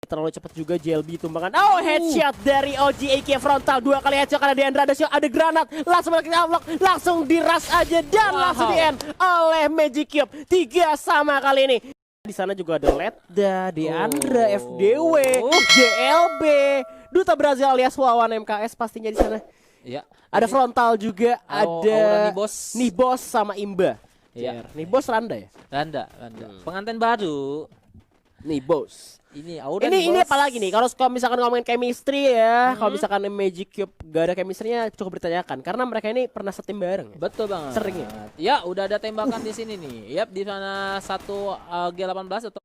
Terlalu cepat juga JLB tumbangan. Oh, headshot dari OG AK frontal. 2 kali headshot karena Deandra ada granat. Langsung langsung diras aja dan langsung di end oleh Magic Cube. 3 sama kali ini. Di sana juga ada Ledda, Deandra, FDW, JLB, Duta Brazil alias Wawan MKS pastinya di sana. Iya. Ada frontal juga, ada Nibos sama Imba. Iya. Nibos Randa ya? Randa. Pengantin baru. Nibos. Ini Aura ini apalagi nih kalau misalkan ngomongin chemistry ya, kalau misalkan Magic Cube gak ada chemistry-nya cukup ditanyakan karena mereka ini pernah setim bareng. Betul banget. Sering ya. Ya, udah ada tembakan di sini nih. Yap, di sana satu G18 atau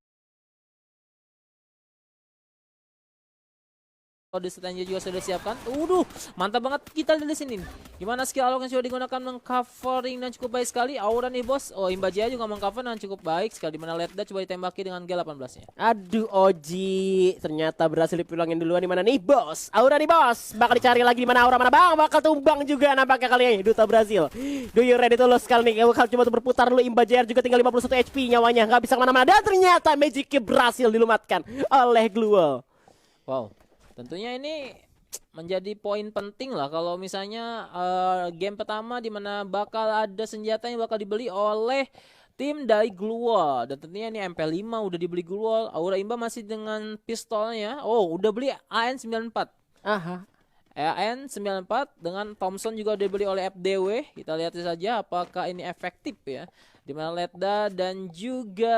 di setannya juga sudah disiapkan. Mantap banget kita di sini. Gimana skill alok yang sudah digunakan mengcovering dan cukup baik sekali. Aura nih bos. Oh, Imba Jaya juga mengcover dan cukup baik sekali. Dimana Ledda coba ditembaki dengan G18-nya. Aduh, Oji ternyata berhasil dipulangin duluan. Di mana nih bos? Aura nih bos. Bakal dicari lagi di mana Aura, mana bang? Bakal tumbang juga nampaknya kali ini Duta Brazil. Do you ready to lose kali ini? Bakal coba berputar dulu. Imba Jaya juga tinggal 51 HP nyawanya. Nggak bisa kemana-mana. Dan ternyata Magic Cube berhasil dilumatkan oleh Glual. Wow. Tentunya ini menjadi poin penting lah kalau misalnya game pertama di mana bakal ada senjata yang bakal dibeli oleh tim dari Glual. Dan tentunya ini MP5 udah dibeli Glual. Aura Imba masih dengan pistolnya. Oh, udah beli AN94. Aha. AN94 dengan Thompson juga udah dibeli oleh FDW. Kita lihat saja apakah ini efektif ya. Dimana Ledda dan juga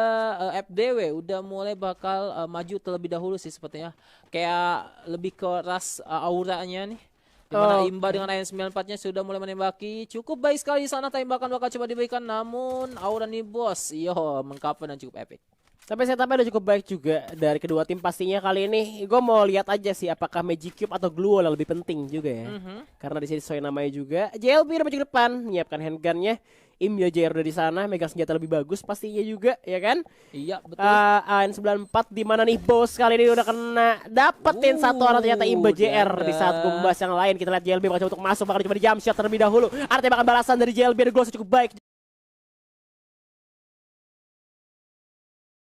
FDW udah mulai bakal maju terlebih dahulu sih sepertinya. Kayak lebih ke ras auranya nih. Dimana Imba dengan AN94-nya sudah mulai menembaki. Cukup baik sekali di sana, tembakan bakal coba diberikan. Namun Aura nih bos, mengcover dan cukup epic. Tapi setupnya udah cukup baik juga dari kedua tim pastinya kali ini. Gue mau lihat aja sih apakah Magic Cube atau Glual yang lebih penting juga ya. Karena di sini sesuai namanya juga. JLB udah maju ke depan, menyiapkan handgunnya. Imba Jaya udah di sana, megang senjata lebih bagus pastinya juga, ya kan? Iya, betul. AN94 di mana nih bos kali ini udah kena dapetin satu orang ternyata Imba JR di saat gumbas yang lain. Kita lihat JLB bakal coba untuk masuk, bakal coba di jump shot terlebih dahulu. Ada tembakan balasan dari JLB, ada gol cukup baik.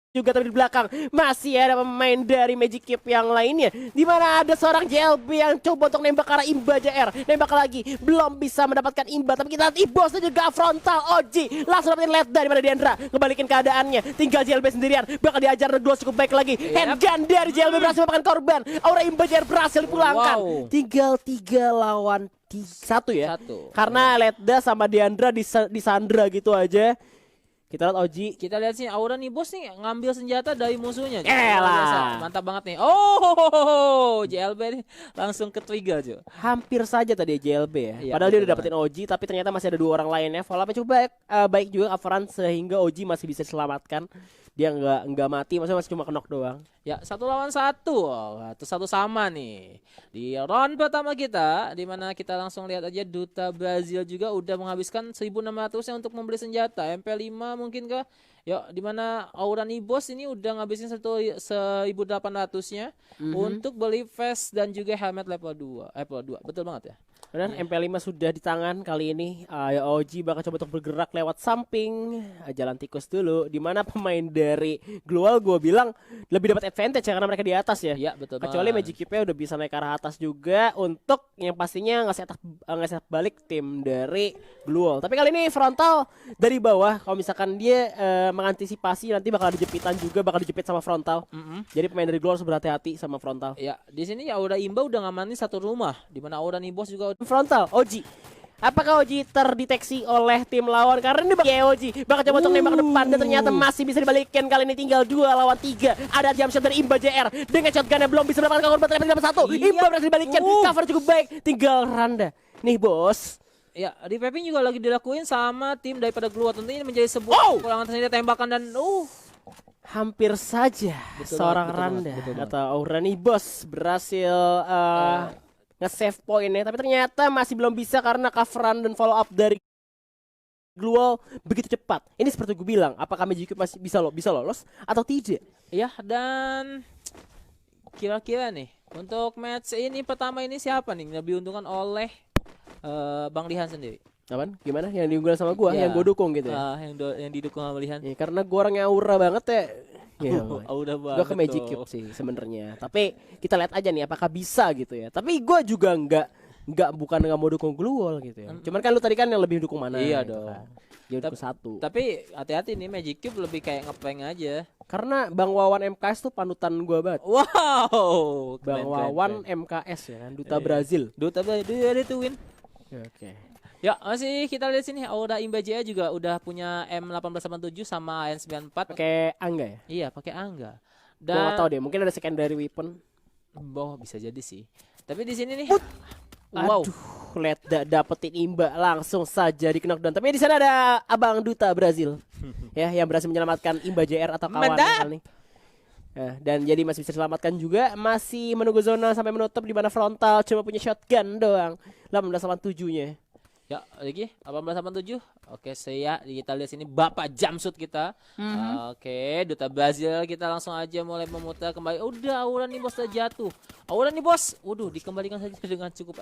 Juga tapi di belakang masih ada pemain dari Magic Cube yang lainnya, di mana ada seorang JLB yang coba untuk nembak ke arah Imba JR, nembak lagi belum bisa mendapatkan Imba, tapi kita lihat Ibosnya juga frontal. Oji langsung dapetin Ledda di mana Deandra kebalikin keadaannya, tinggal JLB sendirian, bakal diajar glow cukup baik lagi. Handgun dari JLB berhasil memakan korban, Aura Imba JR berhasil dipulangkan. Tinggal 3 lawan 1 ya. Karena Ledda sama Deandra disandra gitu aja. Kita lihat Oji. Kita lihat sih Aura nih bos nih ngambil senjata dari musuhnya. Mantap banget nih. Oh, JLB nih langsung ke trigger cuy. Hampir saja tadi JLB ya. Iya, padahal dia udah dapetin Oji, tapi ternyata masih ada 2 orang lainnya. Follow-up cukup baik juga coveran sehingga Oji masih bisa diselamatkan. Dia nggak mati, maksudnya masih cuma knock doang. Ya, 1 lawan 1. Itu 1 sama nih. Di round pertama kita, di mana kita langsung lihat aja Duta Brazil juga udah menghabiskan 1.600-nya untuk membeli senjata. MP5 mungkin kah? Ya, di mana Aura Nibos ini udah ngabisin 1.800-nya untuk beli vest dan juga helmet level 2. Betul banget ya. Dan MP5 sudah di tangan kali ini. Oji bakal coba untuk bergerak lewat samping, jalan tikus dulu. Dimana pemain dari Glual gue bilang lebih dapat advantage ya karena mereka di atas ya. Iya, betul. Kecuali Magic Cube-nya udah bisa naik ke arah atas juga untuk yang pastinya ngasih balik tim dari Glual. Tapi kali ini frontal dari bawah. Kalau misalkan dia mengantisipasi nanti bakal ada jepitan juga, bakal dijepit sama frontal. Jadi pemain dari Glual harus berhati-hati sama frontal. Ya, di sini ya Aura Imba udah ngamanin 1 rumah, di mana Aura Nibos juga frontal. Oji, apakah Oji terdeteksi oleh tim lawan? Karena ini Oji bakal coba untuk nembak ke depan dan ternyata masih bisa dibalikin. Kali ini tinggal 2 lawan 3. Ada jump shot dari Imba JR dengan shotgunnya belum bisa mendapatkan korban, tapi dapat 1. Imba berhasil dibalikin, cover cukup baik. Tinggal Randa. Nih bos. Ya, reviving juga lagi dilakuin sama tim daripada Glual. Tentunya ini menjadi sebuah kekurangan tersendiri tembakan dan hampir saja seorang Randa atau Aura Nibos berhasil nge-save poinnya, tapi ternyata masih belum bisa karena coveran dan follow up dari Glual begitu cepat. Ini seperti gue bilang, apakah Magic Cube masih bisa lolos atau tidak? Ya, dan kira-kira nih untuk match ini pertama ini siapa nih yang diuntungkan oleh Bang Lihan sendiri? Apaan? Gimana? Yang diunggulkan sama gua, yang gue dukung gitu ya? Yang didukung sama Lihan. Ya, karena gue orang yang aura banget ya. Iya, Udah gue banget ke Magic tuh. Cube sih sebenarnya. Tapi kita lihat aja nih apakah bisa gitu ya. Tapi gue juga bukan nggak mau dukung Glue Wall gitu ya. Cuman kan lu tadi kan yang lebih dukung mana? Iya gitu dong. kan. Dia dukung satu. Tapi hati-hati nih, Magic Cube lebih kayak ngeprank aja. Karena Bang Wawan MKS tuh panutan gue banget. Wow. Bang Keren, Wawan keren. MKS ya kan, duta Iya. Brazil. Duta dia ada tuh win. Oke. Ya, masih kita lihat sini Aura Imba Jaya juga udah punya M1887 sama N94. Pakai Angga ya? Iya, pakai Angga. Gue nggak tahu Dan deh, mungkin ada secondary weapon. bisa jadi sih. Tapi di sini nih Wow. wow. Lihat dapetin Imba langsung saja di knockdown. Tapi di sana ada Abang Duta Brazil. Ya, yang berhasil menyelamatkan Imba JR atau kawan Mantap. kali ini. Nah, dan jadi masih bisa diselamatkan juga. Masih menunggu zona sampai menutup di mana frontal cuma punya shotgun doang. 1887-nya. Ya, lagi 1887. Oke, kita lihat sini Bapak Jamsut kita. Oke, Duta Brazil kita langsung aja mulai memutar kembali. Udah Aura nih bos udah jatuh. Aura nih bos. Waduh, dikembalikan saja dengan cukup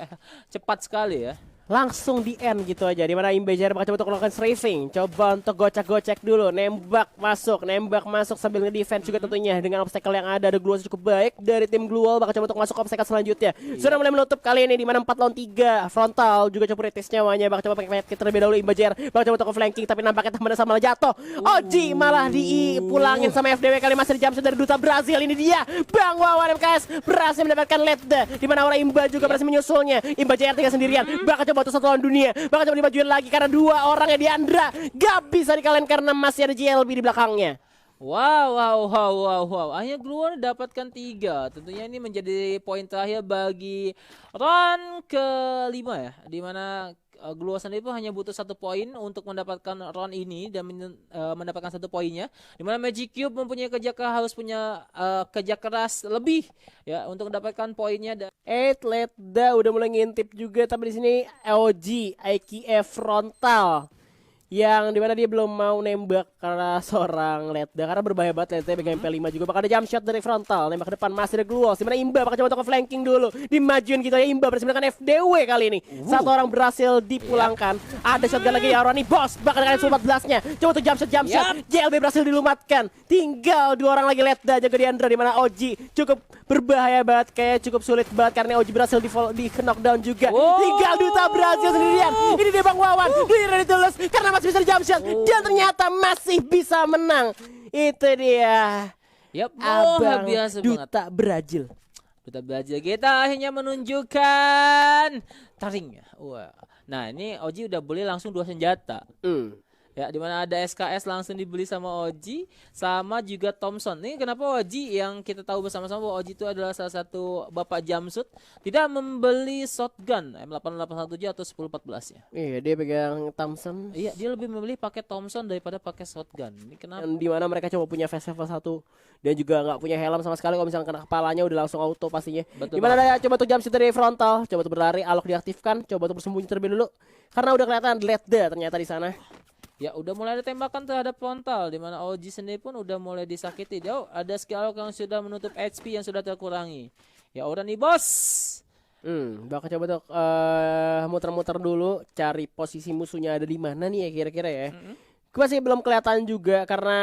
cepat sekali ya. Langsung di end gitu aja. Dimana Imba JR bakal coba untuk melakukan strafing. Coba untuk gocek-gocek dulu. Nembak masuk sambil nge-defense juga tentunya. Dengan obstacle yang ada Glue Wall cukup baik dari tim Glue Wall. Bakal coba untuk masuk obstacle selanjutnya. Sudah mulai menutup kali ini dimana 4 lawan 3. Frontal juga coba retest nyawanya. Bakal coba pakai penyakit terlebih dahulu Imba JR. Bakal coba untuk flanking tapi nampaknya teman sama malah jatuh. Oji malah dipulangin sama FDW kali masih di jump dari Duta Brazil. Ini dia Bang Wawan MKS berhasil mendapatkan lead. Dimana Aura Imba juga berhasil menyusulnya. Imba JR tinggal sendirian. Bakal coba untuk satu lawan dunia. Bakal coba dimajuin lagi karena dua orang ya Diandra gak bisa dikalahin karena masih ada JLB di belakangnya. Wow. Akhirnya Glue Wall dapatkan 3. Tentunya ini menjadi poin terakhir bagi round kelima ya. Dimana Glue Wall sendiri pun hanya butuh 1 poin untuk mendapatkan round ini dan mendapatkan 1 poinnya. Dimana Magic Cube mempunyai harus punya kerja keras lebih ya untuk mendapatkan poinnya. Ledda udah mulai ngintip juga tapi di sini OG IKF frontal yang dimana dia belum mau nembak karena seorang Ledda karena berbahaya banget Ledda pegang MP5 juga. Bakal ada jump shot dari frontal nembak ke depan masih ada Glue Wall dimana Imba bakal coba untuk flanking dulu dimajuin gitu ya. Imba berhasil menggunakan FDW kali ini. Satu orang berhasil dipulangkan. Ada shotgun lagi ya Roni bos bakal kalian 14 nya coba untuk jump shot. JLB berhasil dilumatkan. Tinggal 2 orang lagi Ledda jaga Diandra dimana OG cukup berbahaya banget kayak cukup sulit banget karena OG berhasil di knockdown juga. Tinggal Duta Brazil sendirian. Ini dia Bang Wawan ready to lose karena masih bisa di jump shot dan ternyata masih bisa menang. Itu dia Abang Abang Duta Brazil. Duta Brazil kita akhirnya menunjukkan taring ya. Wah. Nah, ini Oji udah beli langsung 2 senjata. Ya, dimana ada SKS langsung dibeli sama Oji, sama juga Thompson. Ini kenapa Oji yang kita tahu bersama-sama bahwa Oji itu adalah salah satu bapak jamsut tidak membeli shotgun M887 atau 1014 ya. Iya, dia pegang Thompson. Iya, dia lebih memilih pakai Thompson daripada pakai shotgun. Ini kenapa? Di mana mereka coba punya fast level 1 dan juga nggak punya helm sama sekali. Kalau misalnya kena kepalanya udah langsung auto pastinya. Betul Dimana ada coba tuh jump shot dari frontal, coba tuh berlari, alok diaktifkan, coba tuh bersembunyi terlebih dulu karena udah kelihatan Ledda ternyata di sana. Ya udah mulai ada tembakan terhadap frontal di mana OG sendiri pun udah mulai disakiti. Dia ada skill yang sudah menutup HP yang sudah terkurangi. Ya udah nih bos. Bakal coba tuh muter-muter dulu cari posisi musuhnya ada di mana nih ya kira-kira ya. Masih belum kelihatan juga karena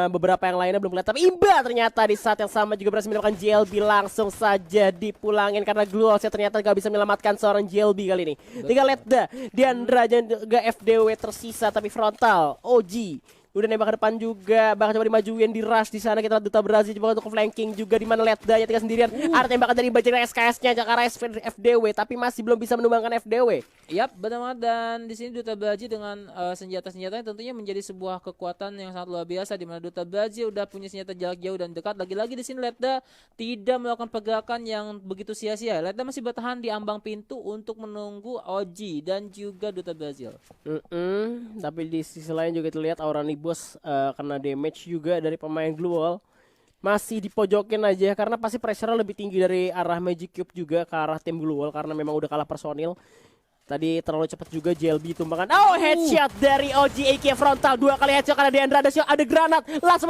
beberapa yang lainnya belum kelihatan. Tapi Imba ternyata di saat yang sama juga berhasil mendapatkan JLB langsung saja dipulangin karena Glue Wall ternyata gak bisa menyelamatkan seorang JLB kali ini. Tinggal Ledda, Diandra dan juga FDW tersisa tapi frontal OG udah nembak ke depan juga, bakal coba dimajuin di rush di sana. Kita lihat Duta Brazil coba untuk flanking juga di mana Ledda nya tinggal sendirian. Ada tembakan dari Bajak SKS-nya Jakarta FDW tapi masih belum bisa menumbangkan FDW. Yap, benar. Dan di sini Duta Brazil dengan senjata-senjatanya tentunya menjadi sebuah kekuatan yang sangat luar biasa di mana Duta Brazil udah punya senjata jarak jauh dan dekat. Lagi-lagi di sini Ledda tidak melakukan pergerakan yang begitu sia-sia. Ledda masih bertahan di ambang pintu untuk menunggu OG dan juga Duta Brazil. Tapi di sisi lain juga terlihat Aura Bos kena damage juga dari pemain Glue Wall. Masih dipojokin aja karena pasti pressure lebih tinggi dari arah Magic Cube juga ke arah tim Glue Wall karena memang udah kalah personil. Tadi terlalu cepat juga JLB tumbangkan. Oh, headshot dari OG AK frontal 2 kali headshot karena Diandra ada shot, ada granat. Langsung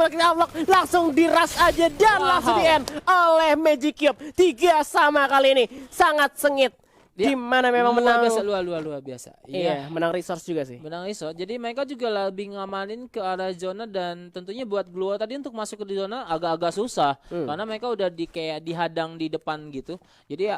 langsung diras aja dan langsung di end oleh Magic Cube. 3 sama kali ini. Sangat sengit. Dia di mana memang menang luar biasa. iya, menang resource juga sih. Menang iso. Jadi mereka juga lebih ngamanin ke arah zona dan tentunya buat Gluo tadi untuk masuk ke zona agak-agak susah karena mereka udah kayak dihadang di depan gitu. Jadi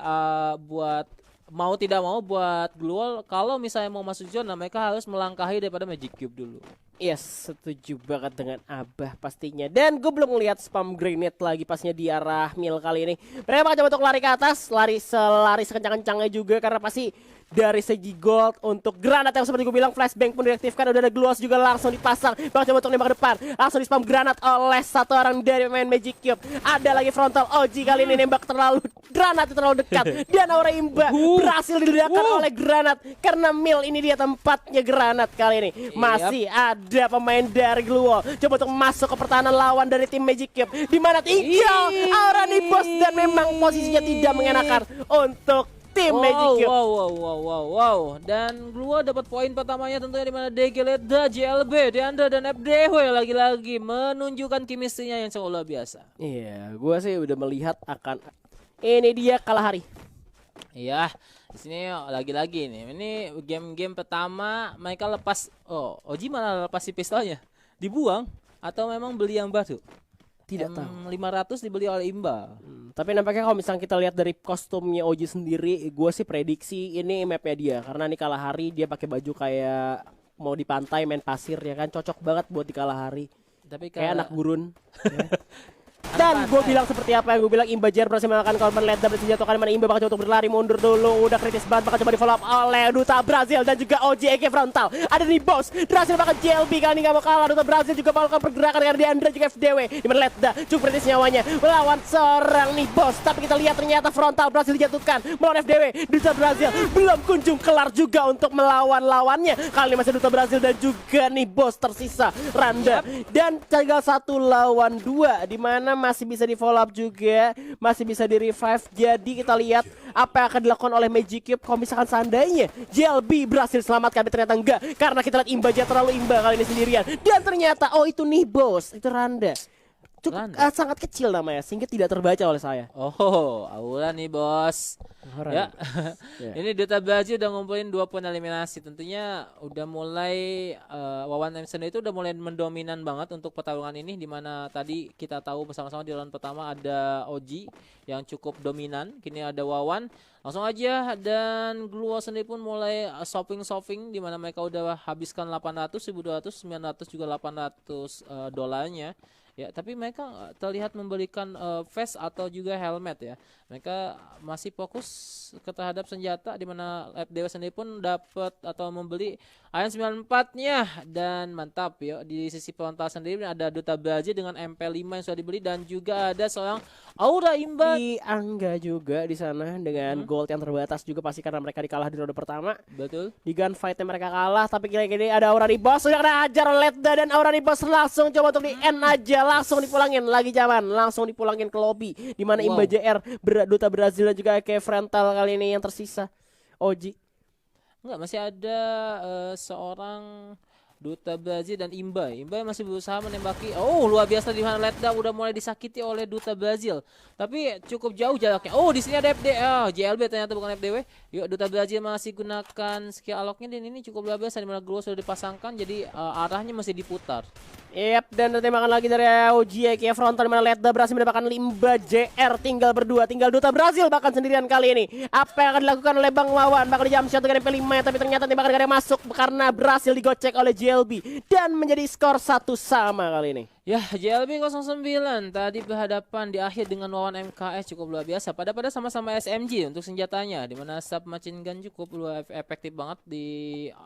buat mau tidak mau buat Gluo kalau misalnya mau masuk zona mereka harus melangkahi daripada Magic Cube dulu. Yes, setuju banget dengan Abah pastinya. Dan gue belum ngeliat spam grenade lagi pasnya di arah mil kali ini. Mereka bakal coba untuk lari ke atas, lari sekencang-kencangnya juga karena pasti dari segi gold untuk granat yang seperti gue bilang flashbang pun diaktifkan, udah ada gloss juga langsung dipasang. Bakal coba untuk nembak ke depan, langsung di spam granat oleh satu orang dari pemain Magic Cube. Ada lagi frontal OG kali ini nembak granat terlalu dekat dan aura imba berhasil diledakkan oleh granat karena mil ini dia tempatnya granat kali ini. Masih ada pemain dari Gluo coba untuk masuk ke pertahanan lawan dari tim Magic Cube di mana tinggal aura nih bos dan memang posisinya tidak mengenakan untuk tim Magic Cube. Wow. Dan Gluo dapat poin pertamanya tentunya di mana DG Ledda, JLB, Deandra dan FDW lagi-lagi menunjukkan kimistrinya yang sangat luar biasa. Iya, gua sih udah melihat akan ini dia Kalahari. Iya, di sini lagi-lagi nih. Ini game-game pertama mereka lepas. Oh, Oji malah lepas si pistolnya. Dibuang atau memang beli yang baru? Tidak tahu. 500 dibeli oleh Imba. Tapi nampaknya kalau misalnya kita lihat dari kostumnya Oji sendiri, gue sih prediksi ini mapnya dia karena nih Kalahari dia pakai baju kayak mau di pantai main pasir ya kan, cocok banget buat di Kalahari. Tapi kayak anak gurun. Dan gue bilang seperti apa yang gue bilang, Imba Jer berhasil mengalahkan korban Ledda bersenjata kali mana Imba bakal coba untuk berlari mundur dulu, udah kritis banget, bakal coba di follow up oleh Duta Brazil dan juga OJK frontal. Ada nih bos, berhasil bakal JLB kali ini gak mau kalah. Duta Brazil juga bakal pergerakan karena Deandra juga FDW di mana Ledda cukup kritis nyawanya melawan seorang nih bos. Tapi kita lihat ternyata frontal berhasil dijatuhkan melawan FDW. Duta Brazil belum kunjung kelar juga untuk melawan lawannya. Kali ini masih Duta Brazil dan juga nih bos tersisa Randa dan tinggal 1 lawan 2 di mana masih bisa di follow up juga, masih bisa di revive. Jadi kita lihat apa yang akan dilakukan oleh Magic Cube kalau misalkan seandainya JLB berhasil selamatkan, tapi ternyata enggak karena kita lihat Imba aja terlalu imba kali ini sendirian. Dan ternyata oh itu nih bos, itu Randa. Cukup sangat kecil namanya sehingga tidak terbaca oleh saya. Oh, aula nih bos. Ya. Ini Duta Brazil udah ngumpulin 2 poin eliminasi. Tentunya udah mulai Wawan Emerson itu udah mulai mendominan banget untuk pertarungan ini, di mana tadi kita tahu bersama-sama di round pertama ada Oji yang cukup dominan. Kini ada Wawan. Langsung aja, dan Gluo sendiri pun mulai shopping di mana mereka udah habiskan 800, 1200, 900 juga 800 dolarnya. Ya, tapi mereka terlihat memberikan vest atau juga helmet ya. Mereka masih fokus terhadap senjata, di mana FDW sendiri pun dapat atau membeli Iron 94-nya, dan mantap ya. Di sisi frontal sendiri ada Duta Brazil dengan MP5 yang sudah dibeli, dan juga ada seorang Aura Imba di Angga juga di sana dengan gold yang terbatas juga pasti karena mereka dikalah di ronde pertama. Betul. Di gunfight mereka kalah, tapi kira-kira ada Aura di boss sudah kena hajar oleh Ledda, dan Aura di boss langsung coba untuk di end aja, langsung dipulangin lagi zaman, langsung dipulangin ke lobby di mana Imba JR, Duta Brazil dan juga kayak frontal kali ini yang tersisa. Oji. Enggak, masih ada seorang Duta Brazil dan Imba yang masih berusaha menembaki. Oh, luar biasa di mana Ledda udah mulai disakiti oleh Duta Brazil. Tapi cukup jauh jaraknya. Oh, di sini ada JLB ternyata bukan FDW. Yuk, Duta Brazil masih gunakan skill aloknya, dan ini cukup luar biasa di mana Gluo sudah dipasangkan, jadi arahnya masih diputar. Yep, dan tembakan lagi dari OG kayak frontal di mana Ledda berhasil mendapatkan Imba JR, tinggal berdua, tinggal Duta Brazil bahkan sendirian kali ini. Apa yang akan dilakukan oleh Bang Wawan? Bakal di jump shot dengan MP5, tapi ternyata tembakan yang masuk karena berhasil digocek oleh JLB dan menjadi skor 1 sama kali ini. Ya, JLB 09 tadi berhadapan di akhir dengan Wawan MKS, cukup luar biasa. Pada sama-sama SMG untuk senjatanya, di mana submachine gun cukup luar efektif banget di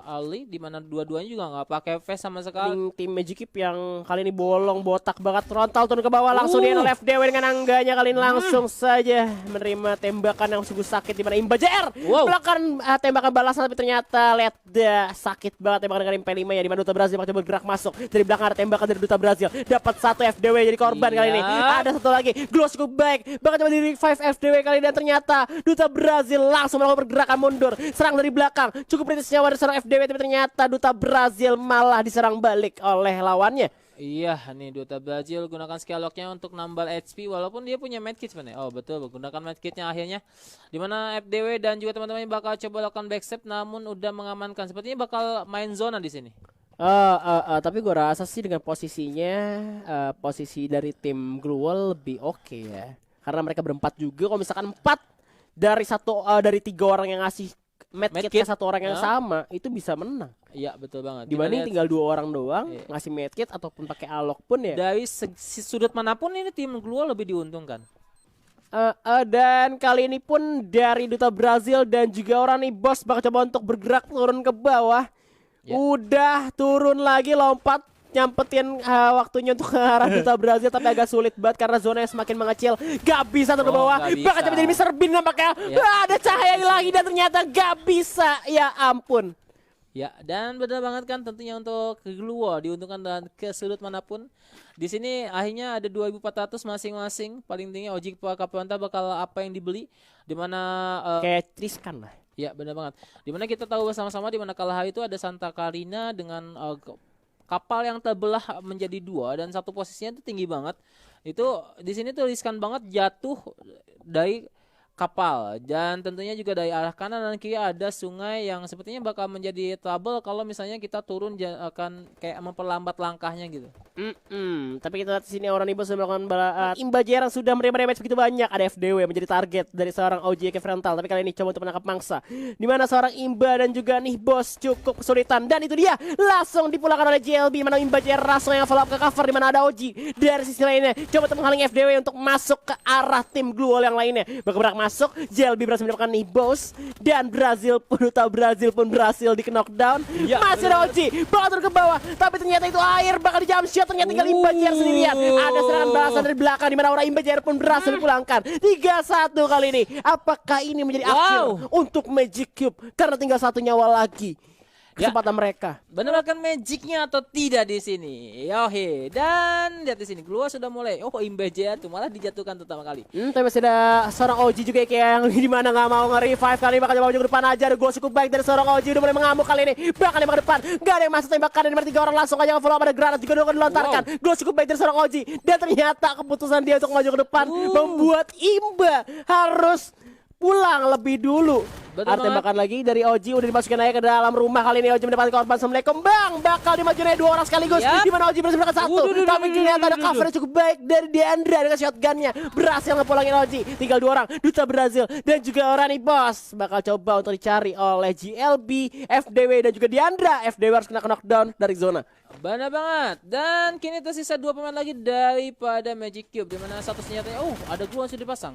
early, di mana dua-duanya juga nggak pakai vest sama sekali. Tim Magic Cube yang kali ini bolong botak banget, frontal turun ke bawah langsung di oleh FDW dengan Angganya kali ini langsung saja menerima tembakan yang sungguh sakit, di mana Imba JR melakukan tembakan balasan, tapi ternyata Ledda sakit banget tembakan dengan MP5 ya, di mana Duta Brazil coba bergerak masuk dari belakang, ada tembakan dari Duta Brazil. Dapat 1 FDW jadi korban kali ini. Ada 1 lagi, Glow cukup baik, bahkan coba di revive FDW kali ini, dan ternyata Duta Brazil langsung melakukan pergerakan mundur, serang dari belakang, cukup kritis nyawa dari seorang FDW, tapi ternyata Duta Brazil malah diserang balik oleh lawannya. Iya, nih Duta Brazil gunakan Skylock-nya untuk nambal HP walaupun dia punya medkit sebenarnya. Oh, betul, gunakan medkitnya akhirnya. Dimana FDW dan juga teman-teman bakal coba lakukan backstep namun udah mengamankan. Sepertinya bakal main zona di sini. Tapi gue rasa sih dengan posisinya posisi dari tim Gruel lebih oke ya. Karena mereka berempat juga. Kalau misalkan 4 dari 3 orang yang ngasih medkit ke 1 orang yang sama, itu bisa menang. Iya, betul banget. Dibanding tinggal 2 orang doang ngasih medkit ataupun pakai alok pun ya. Dari sudut manapun ini tim Gruel lebih diuntungkan. Dan kali ini pun dari Duta Brazil dan juga Orani Boss bakal coba untuk bergerak turun ke bawah. Udah turun lagi lompat nyampetin waktunya untuk ke arah Duta Brazil, tapi agak sulit banget karena zonanya semakin mengecil. Gak bisa turun ke bawah. Bahkan coba jadi Mr. Bean nampaknya. Ada cahaya lagi dan ternyata gak bisa. Ya ampun. Ya, dan benar banget kan tentunya untuk Gluo diuntungkan dan ke sudut manapun. Di sini akhirnya ada 2.400 masing-masing. Paling tinggi Ojik Kapronta bakal apa yang dibeli, dimana kayak Triskan lah. Ya, benar banget. Dimana kita tahu bersama-sama dimana kalah itu ada Santa Clarina dengan kapal yang terbelah menjadi 2 dan satu posisinya itu tinggi banget. Itu di sini tuh riskan banget jatuh dari kapal, dan tentunya juga dari arah kanan dan kiri ada sungai yang sepertinya bakal menjadi trouble kalau misalnya kita turun akan kayak memperlambat langkahnya gitu. Tapi kita lihat di sini orang Ibo sudah melakukan Imba Jarang sudah menerima damage begitu banyak. Ada FDW menjadi target dari seorang OJK frontal, tapi kali ini coba untuk menangkap mangsa. Di mana seorang Imba dan juga nih bos cukup kesulitan, dan itu dia langsung dipulangkan oleh JLB. Mana Imba Jarang langsung yang follow up ke cover, di mana ada Oji dari sisi lainnya coba untuk menghalangi FDW untuk masuk ke arah tim Gluol yang lainnya. Bergerak masuk, JLB berhasil mendapatkan nih bos, dan Brazil pun Duta Brazil pun berhasil di knockdown. Masih ada Oji bakal turun ke bawah, tapi ternyata itu air bakal di jump shot. Ternyata tinggal Imba Jarang sendirian. Ada serangan balasan dari belakang, di mana orang Imba Jarang pun berhasil dipulangkan 3-1 kali ini. Apakah ini menjadi akhir untuk Magic Cube karena tinggal 1 nyawa lagi kesempatan mereka? Benar kan magicnya atau tidak di sini? Yohe, dan lihat di sini Gluo sudah mulai. Oh, Imba Jarang tuh malah dijatuhkan pertama kali. Tapi masih ada seorang Oji juga kayak yang di mana nggak mau nge-revive kali ini, bakal maju ke depan aja. Ada gol cukup baik dari seorang Oji, udah mulai mengamuk kali ini. Bahkan ke depan, nggak ada yang masuk tembakan, dan 3 orang langsung aja follow up. Ada granat juga udah dilontarkan. Gol cukup baik dari seorang Oji, dan ternyata keputusan dia untuk maju ke depan membuat Imba harus pulang lebih dulu. Ada tembakan lagi dari Oji, udah dimasukin aja ke dalam rumah. Kali ini Oji mendapatkan korban. Assalamualaikum bang, bakal dimajuin 2 orang sekaligus. Di mana Oji berhasil mendapatkan 1, tapi ternyata ada cover cukup baik dari Deandra dengan shotgunnya berhasil ngepulangin Oji. Tinggal 2 orang, Duta Brazil dan juga Orani Boss bakal coba untuk dicari oleh GLB, FDW dan juga Deandra. FDW harus kena knockdown dari zona. Benar banget. Dan kini tersisa 2 pemain lagi daripada Magic Cube, di mana satu senjatanya ada Gluo sudah dipasang.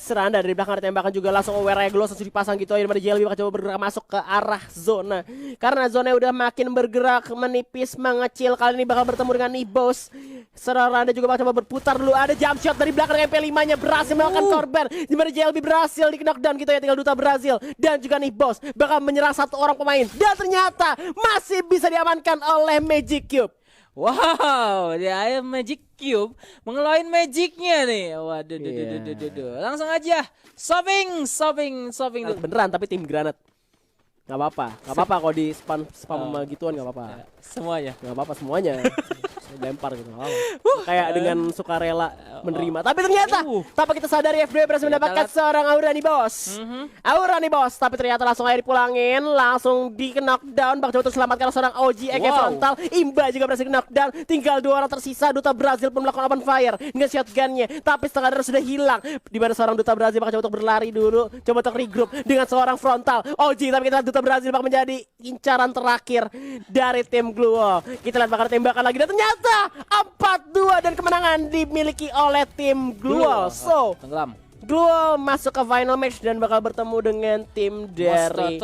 Seranda dari belakang ada tembakan juga langsung aware Gluo langsung dipasang gitu aja, dimana JLB bakal coba bergerak masuk ke arah zona. Karena zona udah makin bergerak menipis mengecil, kali ini bakal bertemu dengan Nibos. Seranda juga bakal coba berputar dulu. Ada jump shot dari belakang MP5 nya berhasil melakukan korban, dimana JLB berhasil di knockdown gitu ya. Tinggal Duta Brazil dan juga Nibos bakal menyerang 1 orang pemain, dan ternyata masih bisa diamankan oleh Magic Cube. Wow, dia Magic Cube mengeluarin magicnya nih. Waduh, langsung aja shopping. Beneran tapi tim granat. Gak apa-apa kalau di spam gituan, gak apa-apa. Semuanya. Gak apa-apa semuanya. Lempar gitu. Kayak dengan sukarela menerima. Tapi ternyata tanpa kita sadari FDW berhasil mendapatkan seorang Aurani Boss. Aurani Boss, tapi ternyata langsung aja dipulangin, langsung di knockdown. Bakal coba untuk selamatkan seorang OG Eke frontal. Imba juga berhasil di knockdown. Tinggal 2 orang tersisa. Duta Brazil pun melakukan open fire dengan shotgunnya, tapi setengah darah sudah hilang. Di mana seorang Duta Brazil bakal coba untuk berlari dulu, coba untuk regroup dengan seorang frontal OG. Tapi kita lihat Duta Brazil bakal menjadi incaran terakhir dari tim Gluo. Kita lihat bakal tembakan lagi, dan ternyata 4-2 dan kemenangan dimiliki oleh tim Gluo. So, tenggelam. Gluo masuk ke final match dan bakal bertemu dengan tim dari